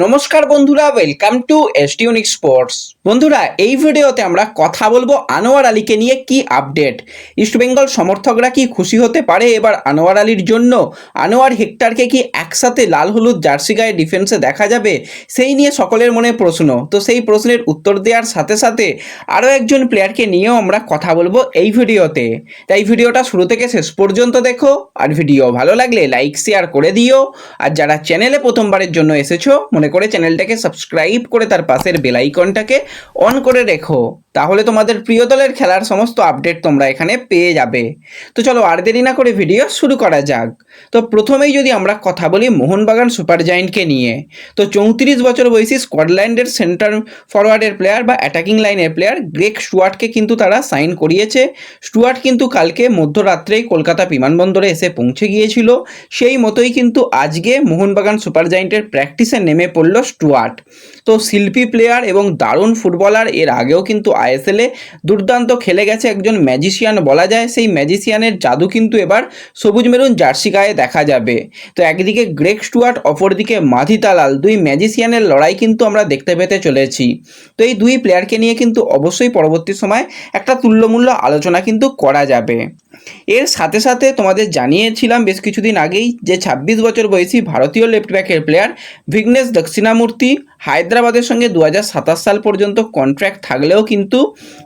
নমস্কার বন্ধুরা, welcome to এসটিউনিক sports. বন্ধুরা, এই ভিডিওতে আমরা কথা বলবো আনোয়ার আলীকে নিয়ে। কি আপডেট? ইস্টবেঙ্গল সমর্থকরা কি খুশি হতে পারে এবার আনোয়ার আলীর জন্য? আনোয়ার হেক্টরকে কি একসাথে লাল হলুদ জার্সি গায়ে ডিফেন্সে দেখা যাবে? সেই নিয়ে সকলের মনে প্রশ্ন। তো সেই প্রশ্নের উত্তর দেওয়ার সাথে সাথে আরও একজন প্লেয়ারকে নিয়েও আমরা কথা বলবো এই ভিডিওতে। তাই ভিডিওটা শুরু থেকে শেষ পর্যন্ত দেখো, আর ভিডিও ভালো লাগলে লাইক শেয়ার করে দিও। আর যারা চ্যানেলে প্রথমবারের জন্য এসেছো, মনে করে চ্যানেলটাকে সাবস্ক্রাইব করে তার পাশের বেল আইকনটাকে অন করে রেখো, তাহলে তোমাদের প্রিয় দলের খেলার সমস্ত আপডেট তোমরা এখানে পেয়ে যাবে। তো চলো আর দেরি না করে ভিডিও শুরু করা যাক। তো প্রথমেই যদি আমরা কথা বলি মোহনবাগান সুপার জায়েন্টকে নিয়ে, তো 34 বছর বয়সী স্কটল্যান্ডের সেন্টার ফরওয়ার্ডের প্লেয়ার বা অ্যাটাকিং লাইনের প্লেয়ার গ্রেগ স্টুয়ার্টকে কিন্তু তারা সাইন করিয়েছে। স্টুয়ার্ট কিন্তু কালকে মধ্যরাত্রেই কলকাতা বিমানবন্দরে এসে পৌঁছে গিয়েছিল। সেই মতোই কিন্তু আজকে মোহনবাগান সুপার জায়েন্টের প্র্যাকটিসে নেমে পড়ল স্টুয়ার্ট। তো শিল্পী প্লেয়ার এবং দারুণ ফুটবলার, এর আগেও কিন্তু আইএসএলে দুর্দান্ত খেলে গেছে, একজন ম্যাজিশিয়ান বলা যায়। সেই ম্যাজিশিয়ানের জাদু কিন্তু এবার সবুজ মেরুন জার্সি গায়ে দেখা যাবে। তো একদিকে গ্রেগ স্টুয়ার্ট, অপরদিকে মাধি তালাল, দুই ম্যাজিশিয়ানের লড়াই কিন্তু আমরা দেখতে পেতে চলেছি। তো এই দুই প্লেয়ারকে নিয়ে কিন্তু অবশ্যই পরবর্তী সময় একটা তুল্যমূল্য আলোচনা কিন্তু করা যাবে। এর সাথে সাথে তোমাদের জানিয়েছিলাম বেশ কিছুদিন আগেই যে 26 বছর বয়সী ভারতীয় লেফট ব্যাকের প্লেয়ার ভিঘ্নেশ দক্ষিণামূর্তি হায়দ্রাবাদের সঙ্গে 2027 সাল পর্যন্ত কন্ট্রাক্ট থাকলেও কিন্তু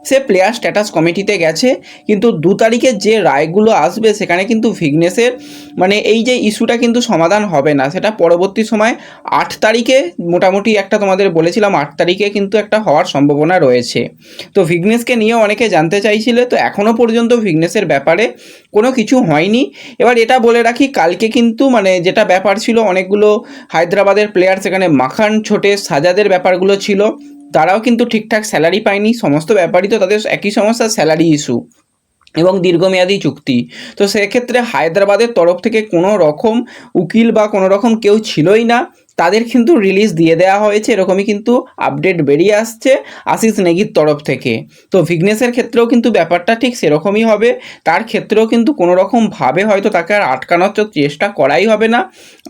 সে প্লেয়ার স্ট্যাটাস কমিটিতে গেছে। কিন্তু 2 তারিখে যে রায়গুলো আসবে সেখানে কিন্তু ভিঘ্নেশের এই যে ইস্যুটা কিন্তু সমাধান হবে না, সেটা পরবর্তী সময় 8 তারিখে মোটামুটি একটা তোমাদের বলেছিলাম 8 তারিখে কিন্তু একটা হওয়ার সম্ভাবনা রয়েছে। তো ভিঘ্নেশকে নিয়ে অনেকে জানতে চাইছিলে, তো এখনও পর্যন্ত ভিঘ্নেশের ব্যাপারে কোনো কিছু হয়নি। এবার এটা বলে রাখি, কালকে কিন্তু যেটা ব্যাপার ছিল, অনেকগুলো হায়দ্রাবাদের প্লেয়ার সেখানে মাখান ছোটে সাজাদের ব্যাপারগুলো ছিল, তারাও কিন্তু ঠিকঠাক স্যালারি পায়নি। সমস্ত ব্যাপারই তো তাদের একই সমস্যা, স্যালারি ইস্যু এবং দীর্ঘমেয়াদী চুক্তি। তো সেক্ষেত্রে হায়দ্রাবাদের তরফ থেকে কোনো রকম উকিল বা কোনো রকম কেউ ছিলই না, তাদের কিন্তু রিলিজ দিয়ে দেওয়া হয়েছে, এরকমই কিন্তু আপডেট বেরিয়ে আসছে আশিস নেগির তরফ থেকে। তো ভিঘ্নেশের ক্ষেত্রেও কিন্তু ব্যাপারটা ঠিক সেরকমই হবে, তার ক্ষেত্রেও কিন্তু কোনো রকমভাবে হয়তো তাকে আর আটকানোর চেষ্টা করাই হবে না।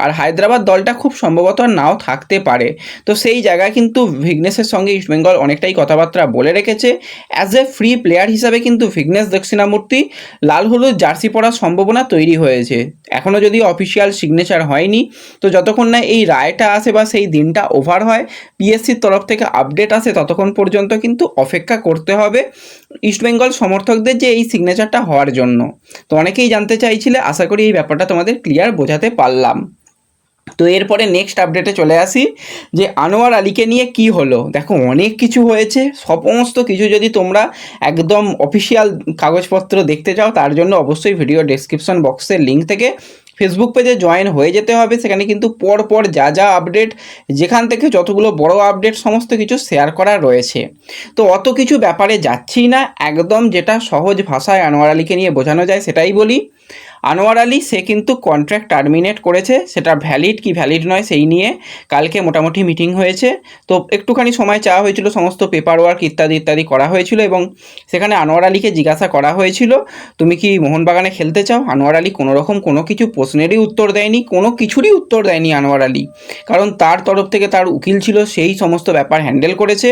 আর হায়দ্রাবাদ দলটা খুব সম্ভবত নাও থাকতে পারে। তো সেই জায়গায় কিন্তু ভিঘ্নেশের সঙ্গে ইস্টবেঙ্গল অনেকটাই কথাবার্তা বলে রেখেছে। অ্যাজ এ ফ্রি প্লেয়ার হিসাবে কিন্তু ভিঘ্নেশ দক্ষিণামূর্তি লাল হলুদ জার্সি পরার সম্ভাবনা তৈরি হয়েছে। এখনও যদি অফিসিয়াল সিগনেচার হয়নি, তো যতক্ষণ না এই রায়টা আসে বা সেই দিনটা ওভার হয়, পিএসসির তরফ থেকে আপডেট আসে, ততক্ষণ পর্যন্ত কিন্তু অপেক্ষা করতে হবে ইস্টবেঙ্গল সমর্থকদের যে এই সিগনেচারটা হওয়ার জন্য। তো অনেকেই জানতে চাইছিলে, আশা করি এই ব্যাপারটা তোমাদের ক্লিয়ার বোঝাতে পারলাম। তো এরপরে নেক্সট আপডেটে চলে আসি যে আনোয়ার আলীকে নিয়ে কি হলো। দেখো, অনেক কিছু হয়েছে, সমস্ত কিছু যদি তোমরা একদম অফিসিয়াল কাগজপত্র দেখতে চাও, তার জন্য অবশ্যই ভিডিও ডেসক্রিপশন বক্সের লিঙ্ক থেকে ফেসবুক পেজে জয়েন হয়ে যেতে হবে। সেখানে কিন্তু পর যা যা আপডেট, যেখান থেকে যতগুলো বড় আপডেট, সমস্ত কিছু শেয়ার করা রয়েছে। তো অত কিছু ব্যাপারে যাচ্ছি না, একদম যেটা সহজ ভাষায় আনোয়ার আলীকে নিয়ে বোঝানো যায় সেটাই বলি। আনোয়ার আলী সে কিন্তু কন্ট্রাক্ট টার্মিনেট করেছে, সেটা ভ্যালিড কি ভ্যালিড নয় সেই নিয়ে কালকে মোটামুটি মিটিং হয়েছে। তো একটুখানি সময় চাওয়া হয়েছিল, সমস্ত পেপার ওয়ার্ক ইত্যাদি ইত্যাদি করা হয়েছিল, এবং সেখানে আনোয়ার আলীকে জিজ্ঞাসা করা হয়েছিল তুমি কি মোহনবাগানে খেলতে চাও। আনোয়ার আলী কোনো রকম কোনো কিছু প্রশ্নেরই উত্তর দেয়নি, কোনো কিছুরই উত্তর দেয়নি আনোয়ার আলী, কারণ তার তরফ থেকে তার উকিল ছিল, সেই সমস্ত ব্যাপার হ্যান্ডেল করেছে।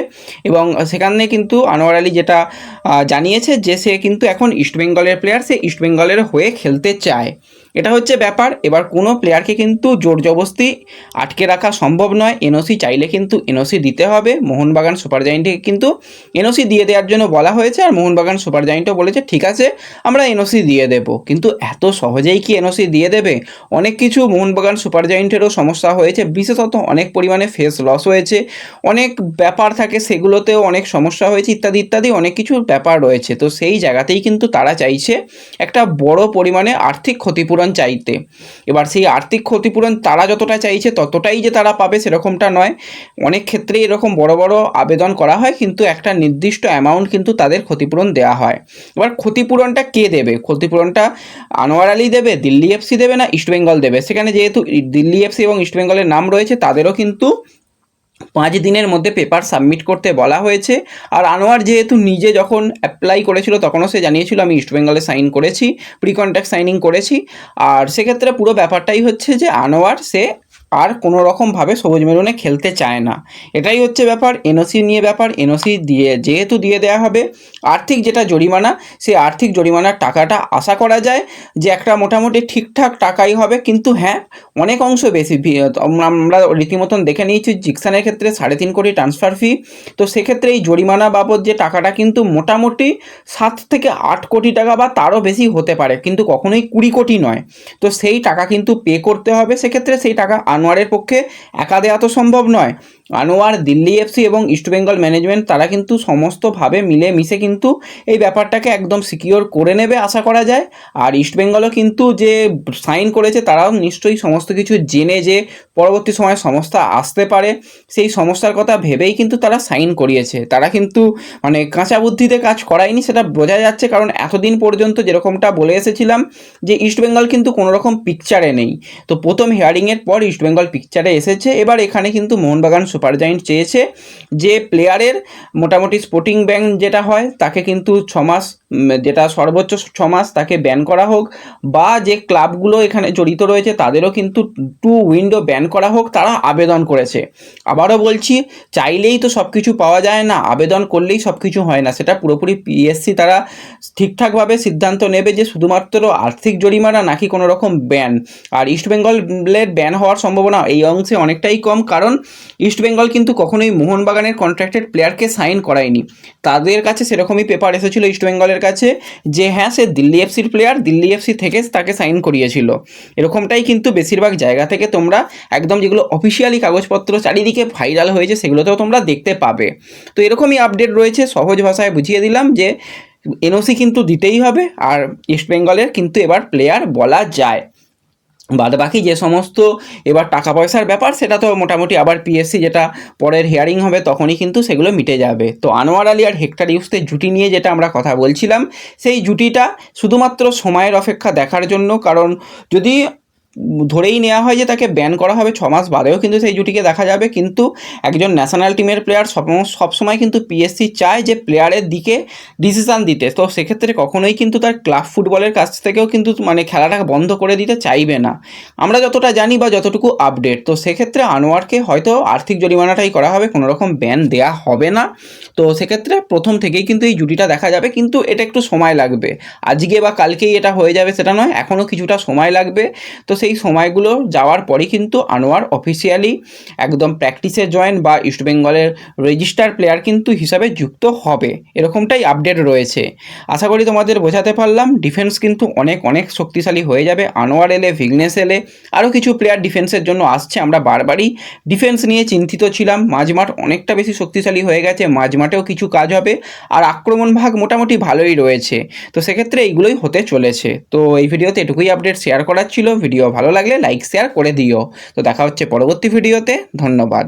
এবং সেখানে কিন্তু আনোয়ার আলী যেটা জানিয়েছে যে সে কিন্তু এখন ইস্টবেঙ্গলের প্লেয়ার, সে ইস্টবেঙ্গলের হয়ে খেলতে চায়, এটা হচ্ছে ব্যাপার। এবার কোনো প্লেয়ারকে কিন্তু জোর জবরদস্তি আটকে রাখা সম্ভব নয়, এনওসি চাইলে কিন্তু এনওসি দিতে হবে। মোহনবাগান সুপার জায়েন্টকে কিন্তু এনওসি দিয়ে দেওয়ার জন্য বলা হয়েছে, আর মোহনবাগান সুপার জায়েন্টও বলেছে ঠিক আছে আমরা এনওসি দিয়ে দেব। কিন্তু এত সহজেই কি এনওসি দিয়ে দেবে? অনেক কিছু মোহনবাগান সুপার জায়েন্টেরও সমস্যা হয়েছে, বিশেষত অনেক পরিমাণে ফেস লস হয়েছে, অনেক ব্যাপার থাকে, সেগুলোতেও অনেক সমস্যা হয়েছে, ইত্যাদি ইত্যাদি অনেক কিছু ব্যাপার রয়েছে। তো সেই জায়গাতেই কিন্তু তারা চাইছে একটা বড় পরিমাণে আর্থিক ক্ষতিপূরণ চাইতে। এবার সেই আর্থিক ক্ষতিপূরণ তারা যতটা চাইছে ততটাই যে তারা পাবে সেরকমটা নয়, অনেক ক্ষেত্রে এরকম বড় বড় আবেদন করা হয়, কিন্তু একটা নির্দিষ্ট অ্যামাউন্ট কিন্তু তাদের ক্ষতিপূরণ দেওয়া হয়। এবার ক্ষতিপূরণটা কে দেবে? ক্ষতিপূরণটা আনোয়ার আলী দেবে, দিল্লি এফসি দেবে, না ইস্টবেঙ্গল দেবে? সেখানে যেহেতু দিল্লি এফসি এবং ইস্টবেঙ্গলের নাম রয়েছে, তাদেরও কিন্তু 5 দিনের মধ্যে পেপার সাবমিট করতে বলা হয়েছে। আর আনোয়ার যেহেতু নিজে যখন অ্যাপ্লাই করেছিল তখনও সে জানিয়েছিল আমি ইস্টবেঙ্গলে সাইন করেছি, প্রি কন্ট্রাক্ট সাইনিং করেছি। আর সেক্ষেত্রে পুরো ব্যাপারটাই হচ্ছে যে আনোয়ার সে আর কোনো রকমভাবে সবুজ মেরুনে খেলতে চায় না। এটাই হচ্ছে ব্যাপার, এনওসি নিয়ে ব্যাপার। এনওসি যেহেতু দিয়ে দেওয়া হবে, আর্থিক যেটা জরিমানা, সেই আর্থিক জরিমানার টাকাটা আশা করা যায় যে একটা মোটামুটি ঠিকঠাক টাকাই হবে। কিন্তু হ্যাঁ, অনেক অংশ বেশি। আমরা রীতিমতন দেখে নিয়েছি জিকসানের ক্ষেত্রে 3.5 কোটি ট্রান্সফার ফি। তো সেক্ষেত্রে এই জরিমানা বাবদ যে টাকাটা কিন্তু মোটামুটি 7 থেকে 8 কোটি টাকা বা তারও বেশি হতে পারে, কিন্তু কখনোই 20 কোটি নয়। তো সেই টাকা কিন্তু পে করতে হবে। সেক্ষেত্রে সেই টাকা আনোয়ারের পক্ষে একা দেওয়া তো সম্ভব নয়। আনোয়ার, দিল্লি এফসি এবং ইস্টবেঙ্গল ম্যানেজমেন্ট তারা কিন্তু সমস্তভাবে মিলেমিশে কিন্তু এই ব্যাপারটাকে একদম সিকিওর করে নেবে আশা করা যায়। আর ইস্টবেঙ্গলও কিন্তু যে সাইন করেছে, তারাও নিশ্চয়ই সমস্ত কিছু জেনে যে পরবর্তী সময়ে সমস্যা আসতে পারে, সেই সমস্যার কথা ভেবেই কিন্তু তারা সাইন করিয়েছে। তারা কিন্তু মানে কাঁচা বুদ্ধিতে কাজ করায়নি, সেটা বোঝা যাচ্ছে। কারণ এতদিন পর্যন্ত যেরকমটা বলে এসেছিলাম যে ইস্টবেঙ্গল কিন্তু কোনো রকম পিকচারে নেই। তো প্রথম হিয়ারিংয়ের পর ইস্টবেঙ্গল পিকচারে এসেছে। এবার এখানে কিন্তু মোহনবাগান সুপার জায়েন্ট চেয়েছে যে প্লেয়ারের মোটামুটি স্পোর্টিং ব্যান যেটা হয় তাকে কিন্তু 6 মাস, যেটা সর্বোচ্চ 6 মাস তাকে ব্যান করা হোক, বা যে ক্লাবগুলো এখানে জড়িত রয়েছে তাদেরও কিন্তু 2 উইন্ডো ব্যান করা হোক। তারা আবেদন করেছে। আবারও বলছি, চাইলেই তো সব কিছু পাওয়া যায় না, আবেদন করলেই সব কিছু হয় না। সেটা পুরোপুরি পিএসসি তারা ঠিকঠাকভাবে সিদ্ধান্ত নেবে যে শুধুমাত্র আর্থিক জরিমানা নাকি কোনো রকম ব্যান। আর ইস্টবেঙ্গলের ব্যান হওয়ার সম্ভাবনা এই অংশে অনেকটাই কম, কারণ ইস্টবেঙ্গল কিন্তু কখনোই মোহনবাগানের কন্ট্রাক্টেড প্লেয়ারকে সাইন করায়নি। তাদের কাছে সেরকমই পেপার এসেছিল ইস্টবেঙ্গলের কাছে যে হ্যাঁ, সে দিল্লি এফসির প্লেয়ার, দিল্লি এফসি থেকে তাকে সাইন করিয়েছিল। এরকমটাই কিন্তু বেশিরভাগ জায়গা থেকে তোমরা একদম যেগুলো অফিসিয়ালি কাগজপত্র চারিদিকে ভাইরাল হয়েছে সেগুলোতেও তোমরা দেখতে পাবে। তো এরকমই আপডেট রয়েছে। সহজ ভাষায় বুঝিয়ে দিলাম যে এনওসি কিন্তু দিতেই হবে, আর ইস্টবেঙ্গলের কিন্তু এবার প্লেয়ার বলা যায়। বাদবাকি যে সমস্ত এবার টাকা পয়সার ব্যাপার, সেটা তো মোটামুটি আবার পিএসসি যেটা পরের হিয়ারিং হবে তখনই কিন্তু সেগুলো মিটে যাবে। তো আনোয়ার আলী আর হেক্টর ইউসুফের জুটি নিয়ে যেটা আমরা কথা বলছিলাম, সেই জুটিটা শুধুমাত্র সময়ের অপেক্ষা দেখার জন্য। কারণ যদি ধরেই নেওয়া হয় যে তাকে ব্যান করা হবে, 6 মাস বাদেও কিন্তু সেই জুটিকে দেখা যাবে। কিন্তু একজন ন্যাশনাল টিমের প্লেয়ার সবসময় কিন্তু পিএসসি চায় যে প্লেয়ারের দিকে ডিসিশান দিতে। তো সেক্ষেত্রে কখনোই কিন্তু তার ক্লাব ফুটবলের কাছ থেকেও কিন্তু মানে খেলাটাকে বন্ধ করে দিতে চাইবে না, আমরা যতটা জানি বা যতটুকু আপডেট। তো সেক্ষেত্রে আনোয়ারকে হয়তো আর্থিক জরিমানাটাই করা হবে, কোনো রকম ব্যান দেওয়া হবে না। তো সেক্ষেত্রে প্রথম থেকেই কিন্তু এই জুটিটা দেখা যাবে, কিন্তু এটা একটু সময় লাগবে। আজকে বা কালকেই এটা হয়ে যাবে সেটা নয়, এখনও কিছুটা সময় লাগবে। তো সেই সময়গুলো যাওয়ার পরই কিন্তু আনোয়ার অফিসিয়ালি একদম প্র্যাকটিসে জয়েন বা ইস্টবেঙ্গলের রেজিস্টার প্লেয়ার কিন্তু হিসাবে যুক্ত হবে, এরকমটাই আপডেট রয়েছে। আশা করি তোমাদের বোঝাতে পারলাম। ডিফেন্স কিন্তু অনেক অনেক শক্তিশালী হয়ে যাবে। আনোয়ার এলে, ভিগনেস এলে, আরও কিছু প্লেয়ার ডিফেন্সের জন্য আসছে। আমরা বারবারই ডিফেন্স নিয়ে চিন্তিত ছিলাম। মাঝমাঠ অনেকটা বেশি শক্তিশালী হয়ে গেছে, মাঝমাঠেও কিছু কাজ হবে, আর আক্রমণ ভাগ মোটামুটি ভালোই রয়েছে। তো সেক্ষেত্রে এইগুলোই হতে চলেছে। তো এই ভিডিওতে এটুকুই আপডেট শেয়ার করার ছিল। ভিডিও ভালো লাগলে লাইক শেয়ার করে দিও। তো দেখা হচ্ছে পরবর্তী ভিডিওতে। ধন্যবাদ।